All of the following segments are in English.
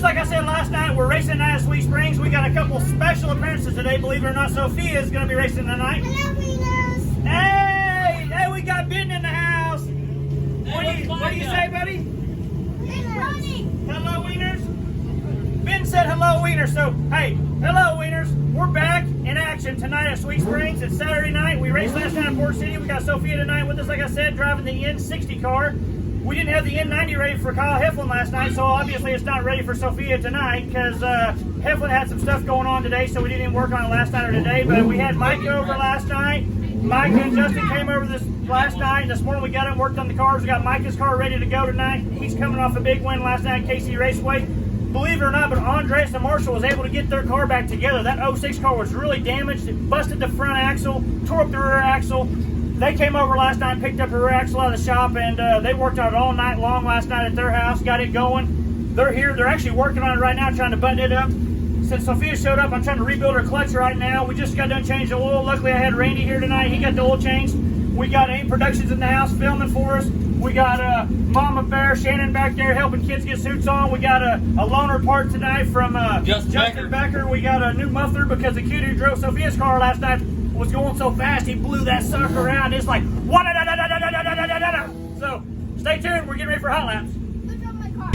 like I said last night, we're racing tonight at Sweet Springs. We got a couple special appearances today. Believe it or not, Sofia is going to be racing tonight. Hello, Wieners. Hey, we got Ben in the house. What do you say, buddy? Hello, Wieners. Ben said hello, Wieners. So, hey, hello, Wieners. We're back in action tonight at Sweet Springs. It's Saturday night. We raced last night in Port City. We got Sofia tonight with us, like I said, driving the N60 car. We didn't have the N90 ready for Kyle Heflin last night, so obviously it's not ready for Sofia tonight because Heflin had some stuff going on today, so we didn't even work on it last night or today. But we had Micah over last night. Micah and Justin came over this last night. This morning we got it, worked on the cars. We got Micah's car ready to go tonight. He's coming off a big win last night at KC Raceway. Believe it or not, but Andres and Marshall was able to get their car back together. That 06 car was really damaged. It busted the front axle, tore up the rear axle. They came over last night, picked up a rear axle out of the shop, and they worked on it all night long last night at their house, got it going. They're here. They're actually working on it right now, trying to button it up. Since Sofia showed up, I'm trying to rebuild her clutch right now. We just got done changing the oil. Luckily, I had Randy here tonight. He got the oil changed. We got AIM Productions in the house filming for us. We got Mama Bear, Shannon back there helping kids get suits on. We got a loaner part tonight from Justin Becker. We got a new muffler because the kid who drove Sofia's car last night was going so fast, he blew that sucker around. It's like, so stay tuned. We're getting ready for hot laps. Look at my car.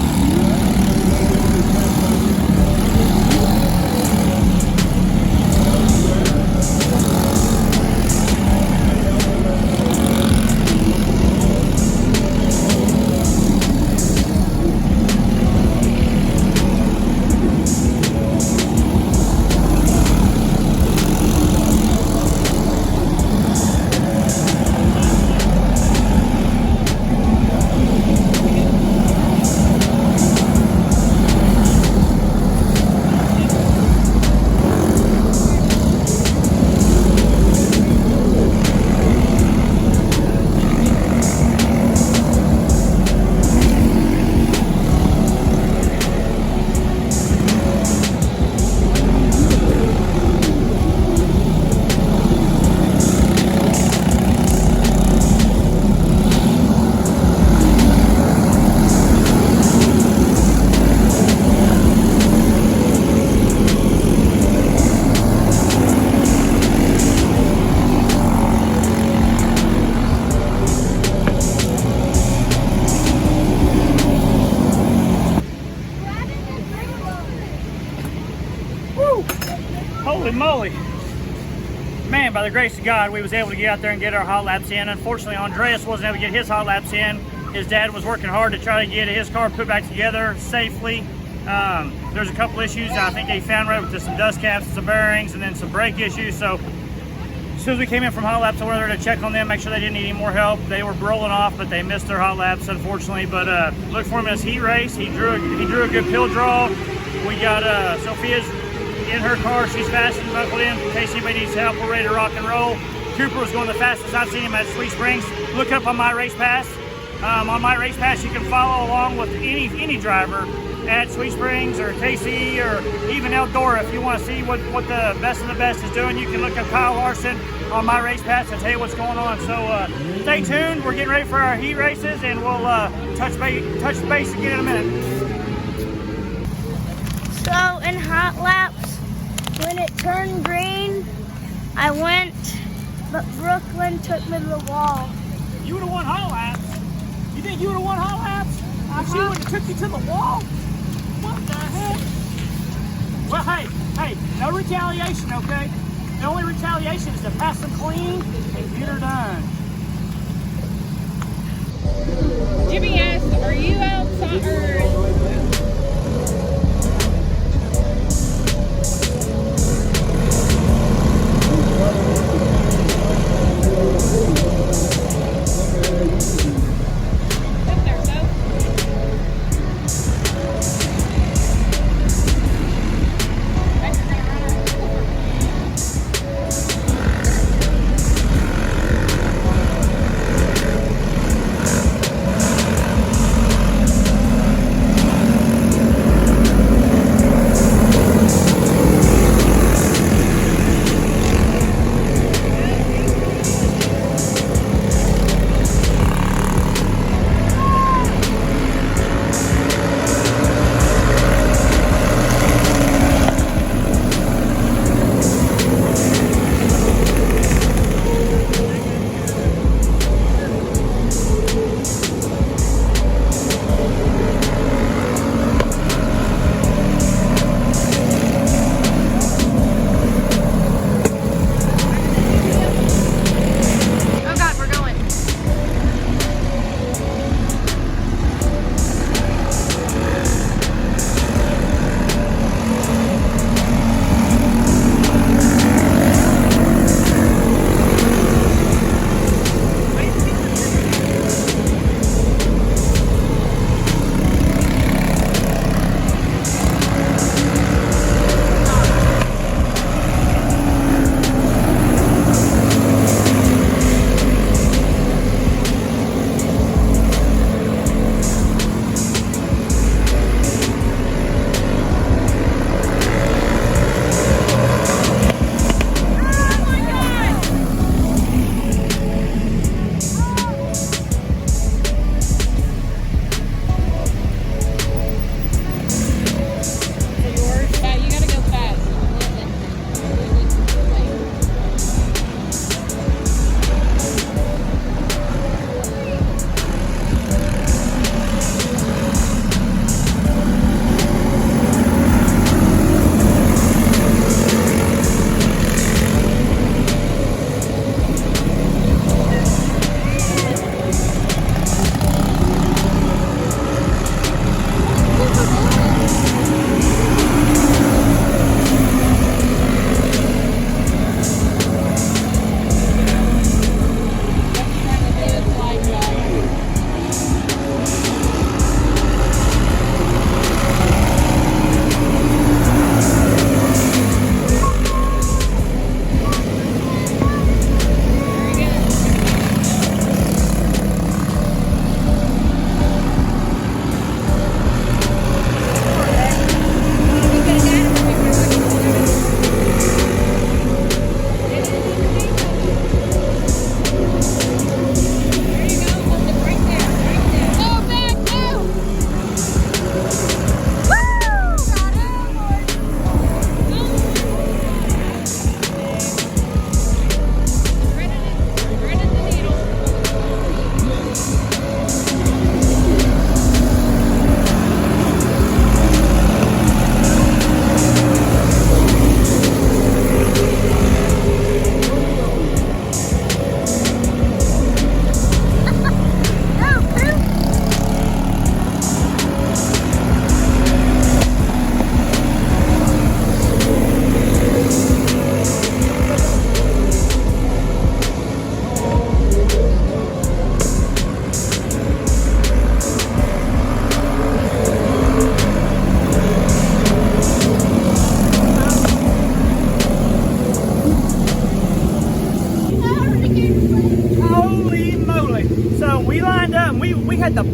Holy moly. Man, by the grace of God, we was able to get out there and get our hot laps in. Unfortunately, Andreas wasn't able to get his hot laps in. His dad was working hard to try to get his car put back together safely. There's a couple issues I think they found right with some dust caps, some bearings, and then some brake issues. So as soon as we came in from hot laps, I went there to check on them, make sure they didn't need any more help. They were rolling off, but they missed their hot laps, unfortunately. But look for him in his heat race. He drew a good pill draw. We got Sofia's in her car. She's fastened, buckled in in case anybody needs help. We're ready to rock and roll. Cooper was going the fastest I've seen him at Sweet Springs. Look up on My Race Pass. On My Race Pass, you can follow along with any driver at Sweet Springs or KC or even Eldora. If you want to see what the best of the best is doing, you can look up Kyle Larson on My Race Pass and tell you what's going on. So stay tuned. We're getting ready for our heat races, and we'll touch base again in a minute. So in hot laps, when it turned green, I went, but Brooklyn took me to the wall. You would have won hot laps. You think you would have won hot laps? If she would have took you to the wall? What the heck? Well, hey, no retaliation, okay? The only retaliation is to pass them clean and get her done. Jimmy asked, are you outside or...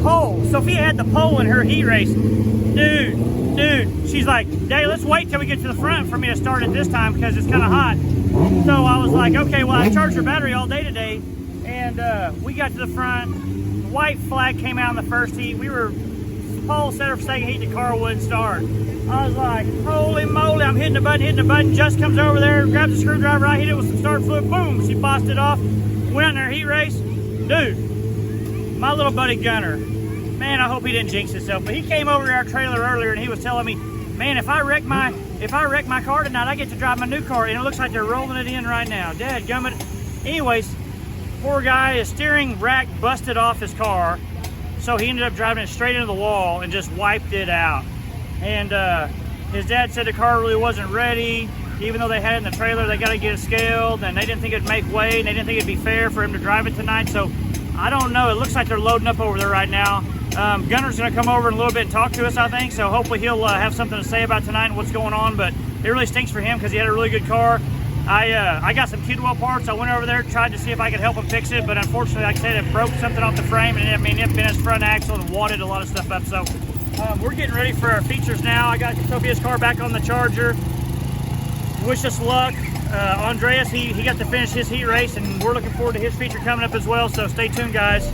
pole. Sophia had the pole in her heat race. Dude, she's like, Daddy, let's wait till we get to the front for me to start it this time because it's kind of hot. So I was like, okay, well, I charged her battery all day today, and we got to the front. The white flag came out in the first heat. We were pole set her for second heat, the car wouldn't start. I was like, holy moly, I'm hitting the button. Just comes over there, grabs a screwdriver, I hit it with some start fluid, boom, she bossed it off. Went out in her heat race. Dude, my little buddy Gunner, man, I hope he didn't jinx himself, but he came over to our trailer earlier and he was telling me, man, if I wreck my car tonight, I get to drive my new car, and it looks like they're rolling it in right now. Dadgummit. Anyways, poor guy, his steering rack busted off his car, so he ended up driving it straight into the wall and just wiped it out. And his dad said the car really wasn't ready. Even though they had it in the trailer, they got to get it scaled, and they didn't think it'd make weight, and they didn't think it'd be fair for him to drive it tonight. So I don't know. It looks like they're loading up over there right now. Gunner's going to come over in a little bit and talk to us, I think. So hopefully he'll have something to say about tonight and what's going on. But it really stinks for him because he had a really good car. I got some Kidwell parts. I went over there, tried to see if I could help him fix it, but unfortunately, like I said, it broke something off the frame, and it bent his front axle and wadded a lot of stuff up. So we're getting ready for our features now. I got Sophia's car back on the charger. Wish us luck. Andreas, he got to finish his heat race, and we're looking forward to his feature coming up as well, so stay tuned, guys.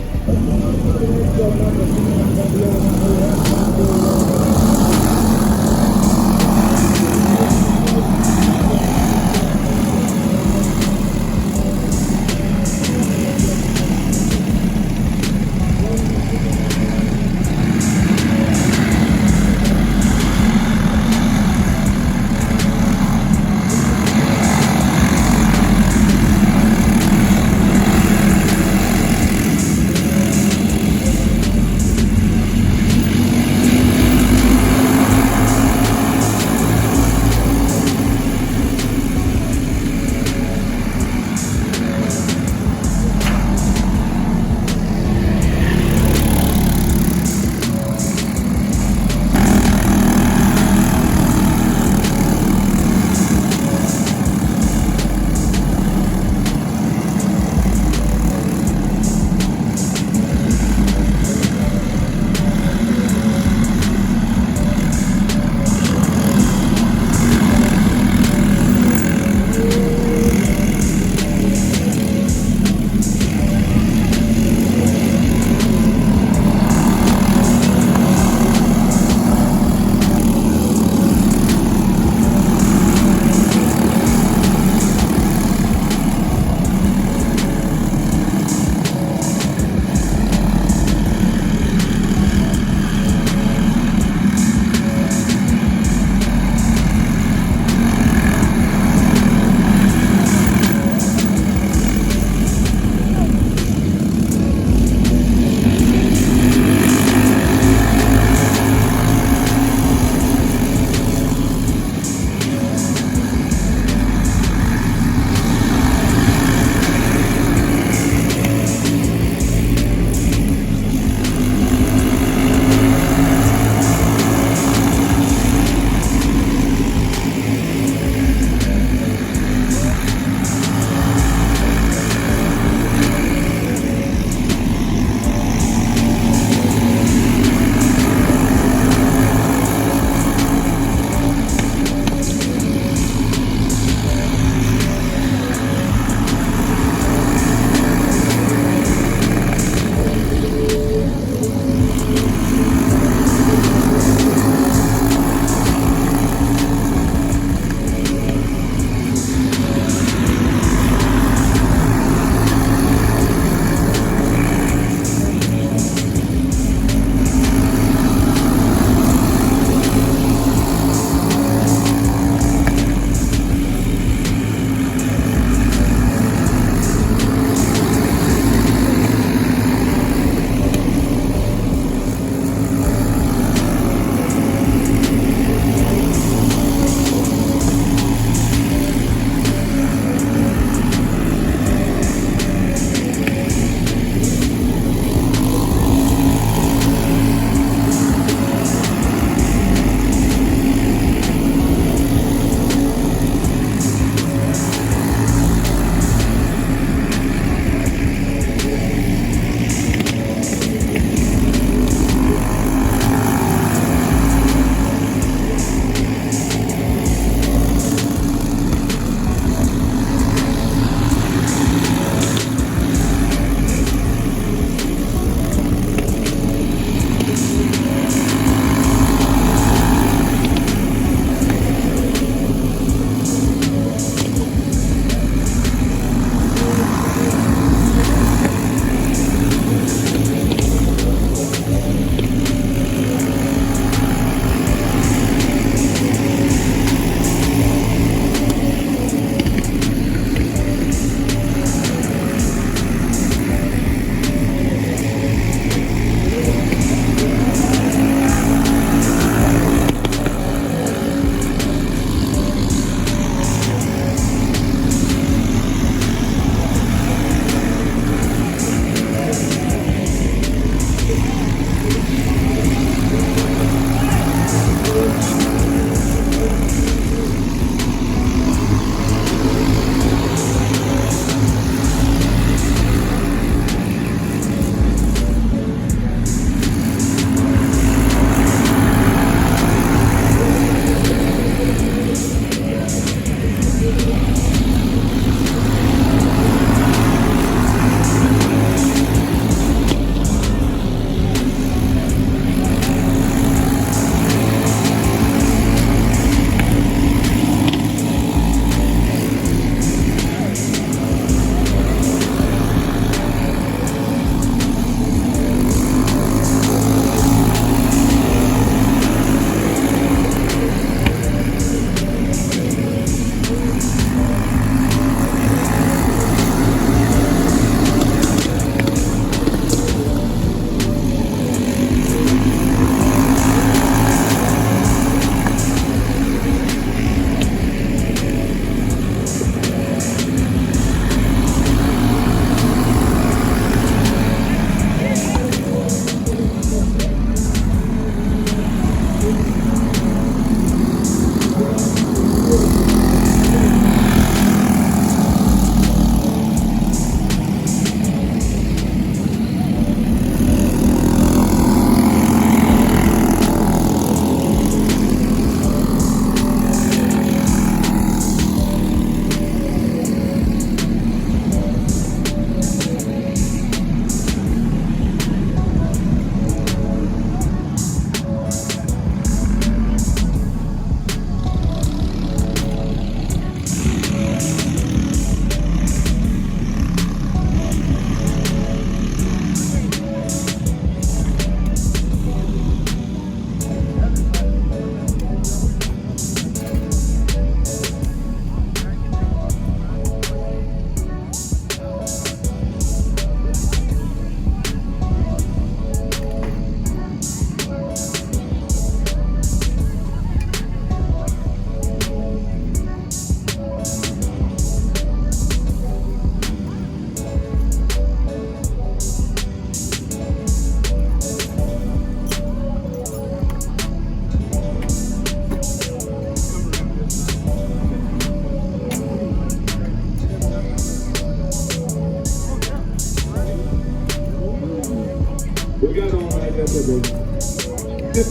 Ladies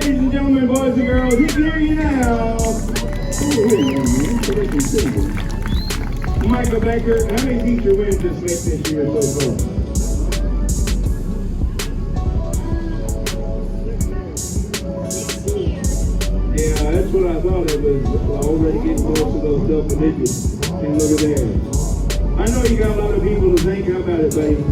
and gentlemen, boys and girls, he can hear you now. Micah Becker, how many feature wins this make this year so far? Yeah, that's what I thought. It was already getting close to those double digits. And look at there. I know you got a lot of people to think. How about it, baby?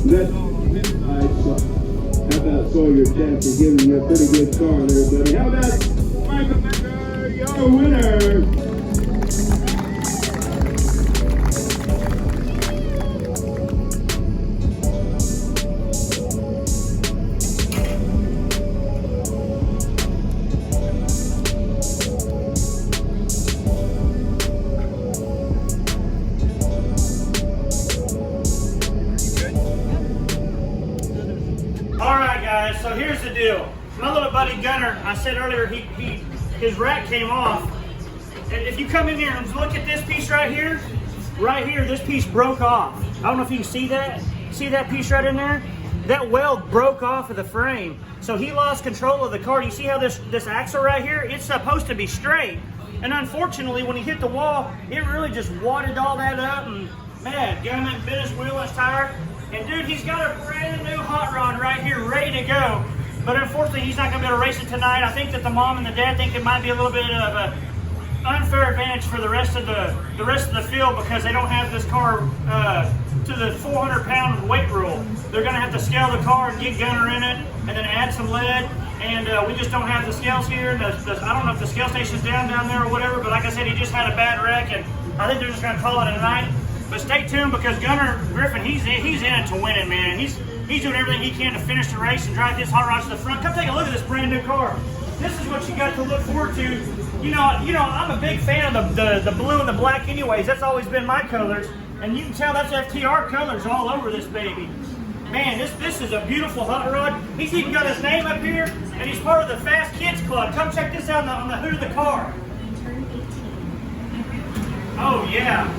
That's all on this side, so how about Sawyer Jackson giving you a pretty good car there, buddy? How about Michael Becker, your winner? So here's the deal. My little buddy Gunner, I said earlier, his rack came off. And if you come in here and look at this piece right here, this piece broke off. I don't know if you can see that. See that piece right in there? That weld broke off of the frame. So he lost control of the car. You see how this axle right here? It's supposed to be straight. And unfortunately, when he hit the wall, it really just wadded all that up. And man, Gunner bit his wheel and his tire. And dude, he's got a brand new hot rod right here ready to go. But unfortunately, he's not going to be able to race it tonight. I think that the mom and the dad think it might be a little bit of an unfair advantage for the rest of the field because they don't have this car to the 400-pound weight rule. They're going to have to scale the car and get Gunner in it, and then add some lead. And we just don't have the scales here. I don't know if the scale station's down there or whatever. But like I said, he just had a bad wreck, and I think they're just going to call it a night. But stay tuned because Gunner Griffin, he's in it to win it, man. He's doing everything he can to finish the race and drive his hot rod to the front. Come take a look at this brand new car. This is what you got to look forward to. You know, I'm a big fan of the blue and the black anyways. That's always been my colors. And you can tell that's FTR colors all over this baby. Man, this is a beautiful hot rod. He's even got his name up here, and he's part of the Fast Kids Club. Come check this out on the hood of the car. Oh yeah.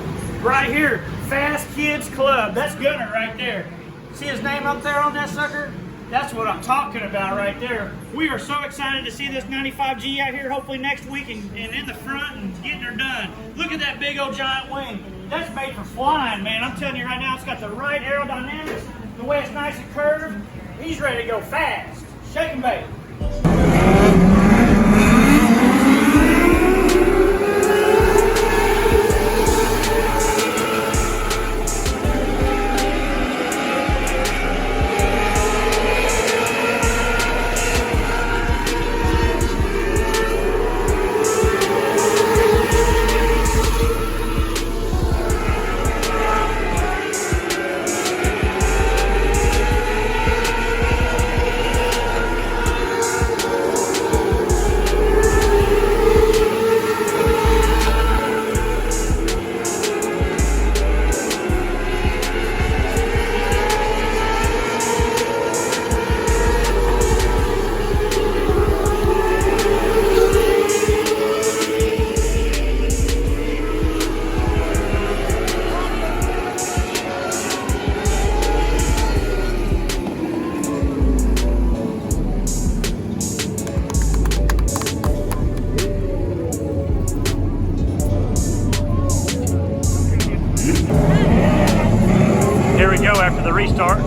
Right here, Fast Kids Club. That's Gunner right there. See his name up there on that sucker? That's what I'm talking about right there. We are so excited to see this 95G out here, hopefully next week and in the front and getting her done. Look at that big old giant wing. That's made for flying, man. I'm telling you right now, it's got the right aerodynamics, the way it's nice and curved. He's ready to go fast. Shake and bake. Here we go after the restart.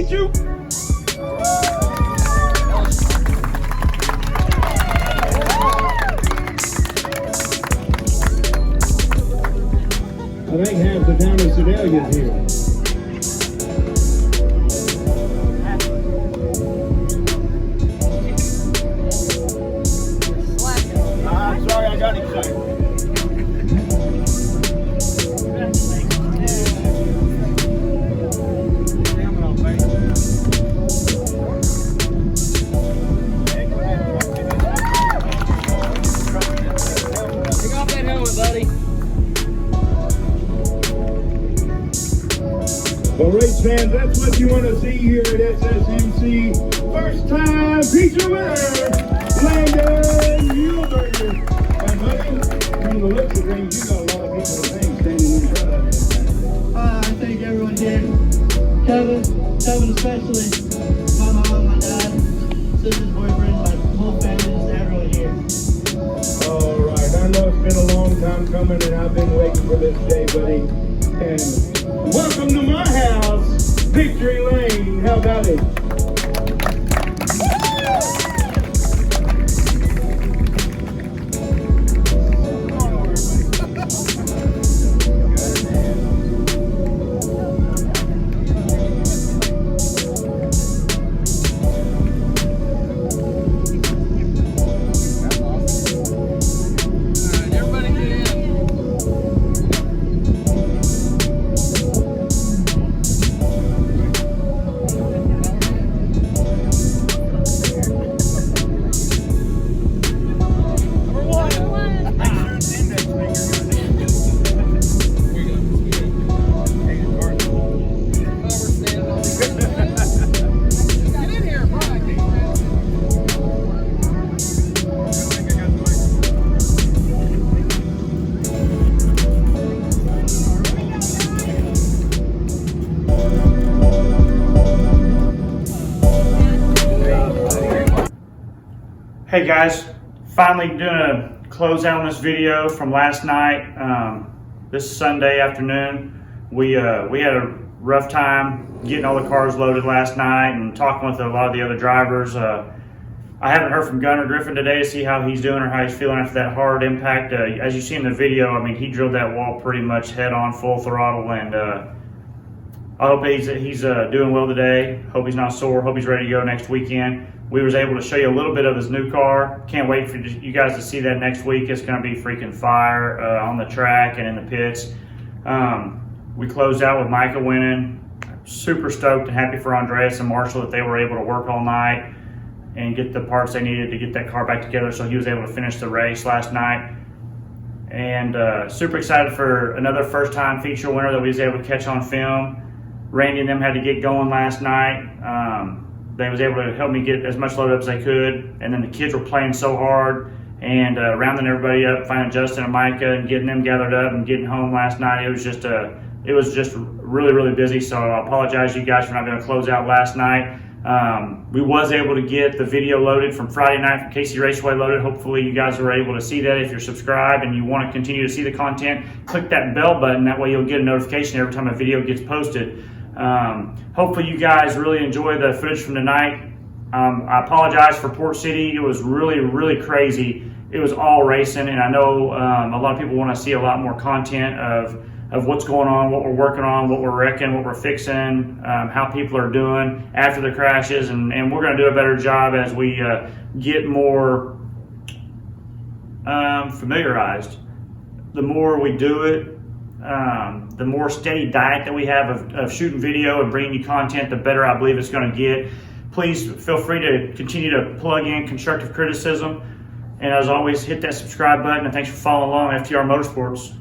beat you. I think half the town of Sedalia's here. I'm sorry, I got excited. Take off that helmet, buddy. Well, race fans, that's what you want to see here at SSMC. First time feature winner, Landon Muehlberger. And buddy, from the looks of things, you got a lot of people to thank standing in front of you. I thank everyone here. Kevin especially. My mom, my dad, sister's boyfriend, my whole family, just everyone here. All right, I know it's been a long time coming, and I've been waiting for this day, buddy. And welcome to my house, Victory Lane. How about it? Hey guys, finally doing a closeout on this video from last night. This Sunday afternoon, we had a rough time getting all the cars loaded last night and talking with a lot of the other drivers. I haven't heard from Gunner Griffin today to see how he's doing or how he's feeling after that hard impact. As you see in the video, I mean, he drilled that wall pretty much head on, full throttle, and I hope he's doing well today. Hope he's not sore. Hope he's ready to go next weekend. We was able to show you a little bit of his new car. Can't wait for you guys to see that next week. It's going to be freaking fire on the track and in the pits. We closed out with Micah winning. Super stoked and happy for Andreas and Marshall that they were able to work all night and get the parts they needed to get that car back together, so he was able to finish the race last night. And super excited for another first-time feature winner that we was able to catch on film. Randy and them had to get going last night. They was able to help me get as much load up as they could, and then the kids were playing so hard and rounding everybody up, finding Justin and Micah and getting them gathered up and getting home last night. It was just really, really busy. So I apologize to you guys for not being able to close out last night. We was able to get the video loaded from Friday night from KC Raceway loaded. Hopefully you guys were able to see that. If you're subscribed and you want to continue to see the content, click that bell button. That way you'll get a notification every time a video gets posted. Hopefully you guys really enjoy the footage from tonight. I apologize for Port City. It was really, really crazy. It was all racing, and I know a lot of people want to see a lot more content of what's going on, what we're working on, what we're wrecking, what we're fixing, how people are doing after the crashes, and we're going to do a better job as we get more familiarized. The more we do it, the more steady diet that we have of shooting video and bringing you content, the better I believe it's going to get. Please feel free to continue to plug in constructive criticism. And as always, hit that subscribe button, and thanks for following along FTR Motorsports.